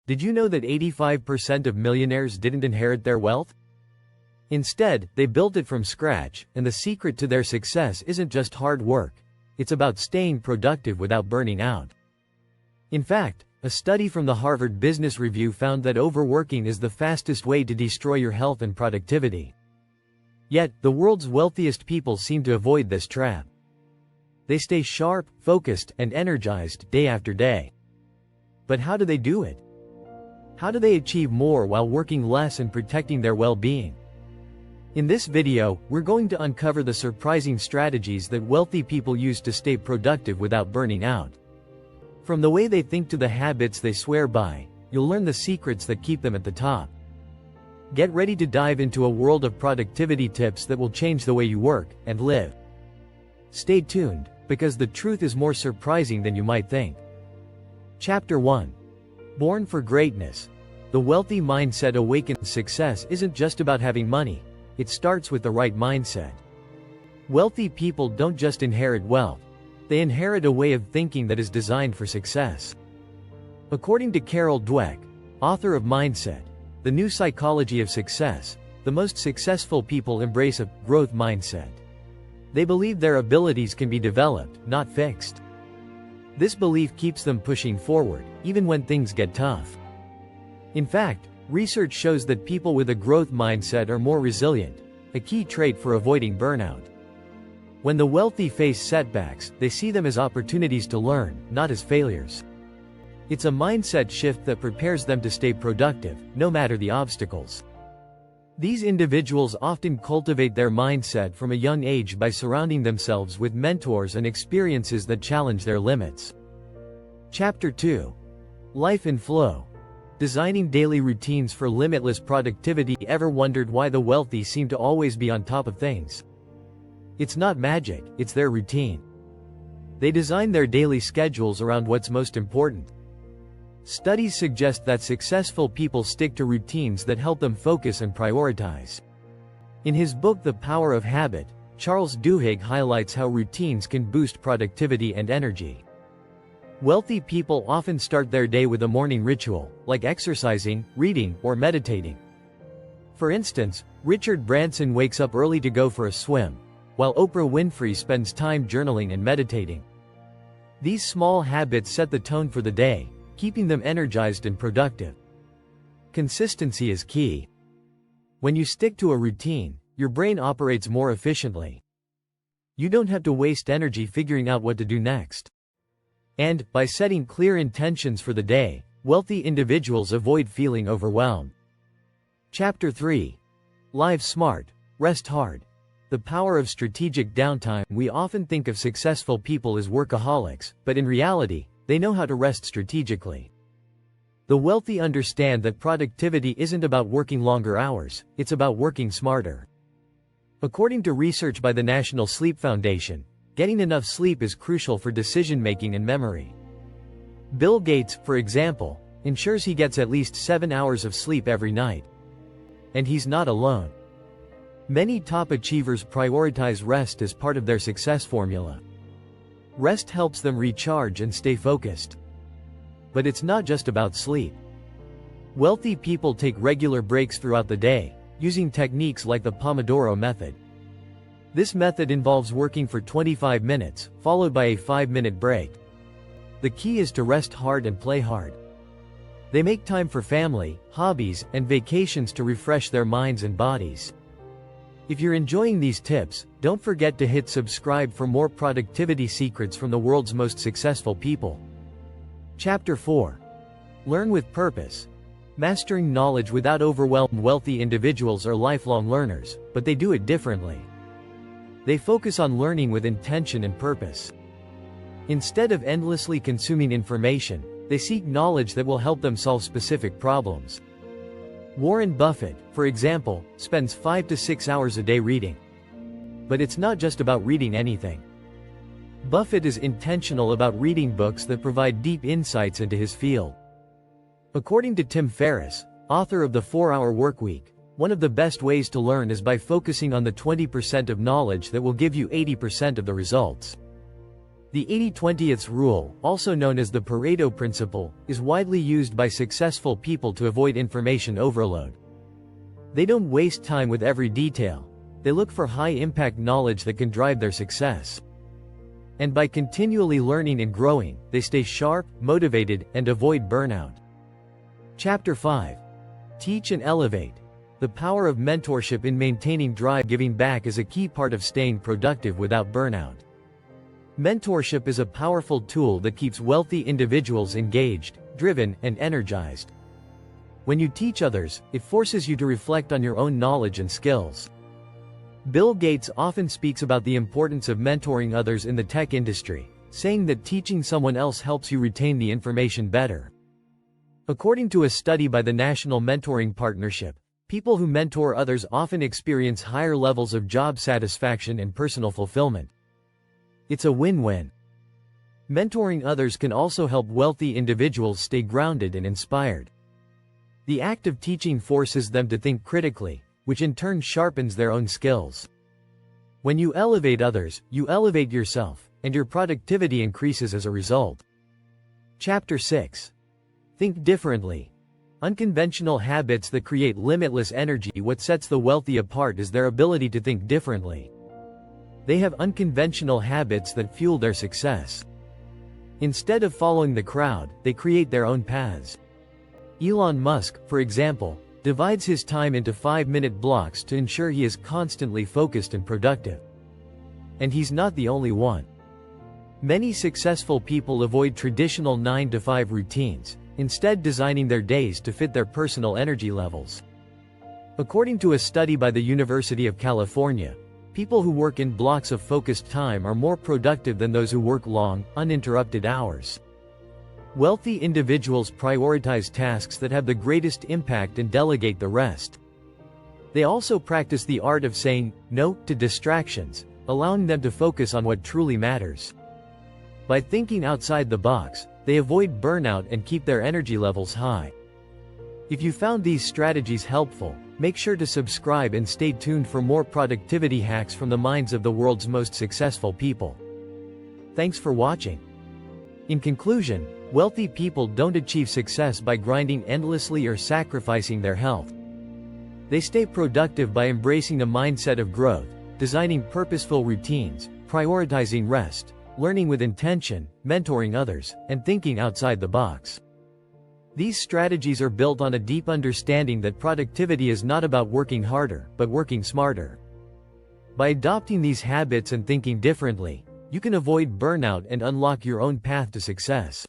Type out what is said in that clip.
Did you know that 85% of millionaires didn't inherit their wealth? Instead, they built it from scratch, and the secret to their success isn't just hard work. It's about staying productive without burning out. In fact, a study from the Harvard Business Review found that overworking is the fastest way to destroy your health and productivity. Yet, the world's wealthiest people seem to avoid this trap. They stay sharp, focused, and energized day after day. But how do they do it? How do they achieve more while working less and protecting their well-being? In this video, we're going to uncover the surprising strategies that wealthy people use to stay productive without burning out. From the way they think to the habits they swear by, you'll learn the secrets that keep them at the top. Get ready to dive into a world of productivity tips that will change the way you work and live. Stay tuned, because the truth is more surprising than you might think. Chapter 1. Born for Greatness. The wealthy mindset awakens. Success isn't just about having money. It starts with the right mindset. Wealthy people don't just inherit wealth. They inherit a way of thinking that is designed for success. According to Carol Dweck, author of Mindset, The New Psychology of Success, the most successful people embrace a growth mindset. They believe their abilities can be developed, not fixed. This belief keeps them pushing forward, even when things get tough. In fact, research shows that people with a growth mindset are more resilient, a key trait for avoiding burnout. When the wealthy face setbacks, they see them as opportunities to learn, not as failures. It's a mindset shift that prepares them to stay productive, no matter the obstacles. These individuals often cultivate their mindset from a young age by surrounding themselves with mentors and experiences that challenge their limits. Chapter 2. Life in Flow. Designing daily routines for limitless productivity. Ever wondered why the wealthy seem to always be on top of things? It's not magic, it's their routine. They design their daily schedules around what's most important. Studies suggest that successful people stick to routines that help them focus and prioritize. In his book The Power of Habit, Charles Duhigg highlights how routines can boost productivity and energy. Wealthy people often start their day with a morning ritual, like exercising, reading, or meditating. For instance, Richard Branson wakes up early to go for a swim, while Oprah Winfrey spends time journaling and meditating. These small habits set the tone for the day, keeping them energized and productive. Consistency is key. When you stick to a routine, your brain operates more efficiently. You don't have to waste energy figuring out what to do next. And, by setting clear intentions for the day, wealthy individuals avoid feeling overwhelmed. Chapter 3. Live smart, rest hard. The power of strategic downtime. We often think of successful people as workaholics, but in reality, they know how to rest strategically. The wealthy understand that productivity isn't about working longer hours, it's about working smarter. According to research by the National Sleep Foundation, getting enough sleep is crucial for decision-making and memory. Bill Gates, for example, ensures he gets at least 7 hours of sleep every night. And he's not alone. Many top achievers prioritize rest as part of their success formula. Rest helps them recharge and stay focused. But it's not just about sleep. Wealthy people take regular breaks throughout the day, using techniques like the Pomodoro method. This method involves working for 25 minutes, followed by a 5-minute break. The key is to rest hard and play hard. They make time for family, hobbies, and vacations to refresh their minds and bodies. If you're enjoying these tips, don't forget to hit subscribe for more productivity secrets from the world's most successful people. Chapter 4. Learn with Purpose. Mastering knowledge without overwhelm. Wealthy individuals are lifelong learners, but they do it differently. They focus on learning with intention and purpose. Instead of endlessly consuming information, they seek knowledge that will help them solve specific problems. Warren Buffett, for example, spends 5 to 6 hours a day reading. But it's not just about reading anything. Buffett is intentional about reading books that provide deep insights into his field. According to Tim Ferriss, author of The 4-Hour Workweek, one of the best ways to learn is by focusing on the 20% of knowledge that will give you 80% of the results. The 80-20th rule, also known as the Pareto principle, is widely used by successful people to avoid information overload. They don't waste time with every detail. They look for high-impact knowledge that can drive their success. And by continually learning and growing, they stay sharp, motivated, and avoid burnout. Chapter 5. Teach and elevate. The power of mentorship in maintaining drive. Giving back is a key part of staying productive without burnout. Mentorship is a powerful tool that keeps wealthy individuals engaged, driven, and energized. When you teach others, it forces you to reflect on your own knowledge and skills. Bill Gates often speaks about the importance of mentoring others in the tech industry, saying that teaching someone else helps you retain the information better. According to a study by the National Mentoring Partnership, people who mentor others often experience higher levels of job satisfaction and personal fulfillment. It's a win-win. Mentoring others can also help wealthy individuals stay grounded and inspired. The act of teaching forces them to think critically, which in turn sharpens their own skills. When you elevate others, you elevate yourself, and your productivity increases as a result. Chapter 6. Think differently. Unconventional habits that create limitless energy. What sets the wealthy apart is their ability to think differently. They have unconventional habits that fuel their success. Instead of following the crowd, they create their own paths. Elon Musk, for example, divides his time into 5-minute blocks to ensure he is constantly focused and productive. And he's not the only one. Many successful people avoid traditional 9-to-5 routines, instead designing their days to fit their personal energy levels. According to a study by the University of California, people who work in blocks of focused time are more productive than those who work long, uninterrupted hours. Wealthy individuals prioritize tasks that have the greatest impact and delegate the rest. They also practice the art of saying no to distractions, allowing them to focus on what truly matters. By thinking outside the box, they avoid burnout and keep their energy levels high. If you found these strategies helpful, make sure to subscribe and stay tuned for more productivity hacks from the minds of the world's most successful people. Thanks for watching. In conclusion, wealthy people don't achieve success by grinding endlessly or sacrificing their health. They stay productive by embracing a mindset of growth, designing purposeful routines, prioritizing rest, learning with intention, mentoring others, and thinking outside the box. These strategies are built on a deep understanding that productivity is not about working harder, but working smarter. By adopting these habits and thinking differently, you can avoid burnout and unlock your own path to success.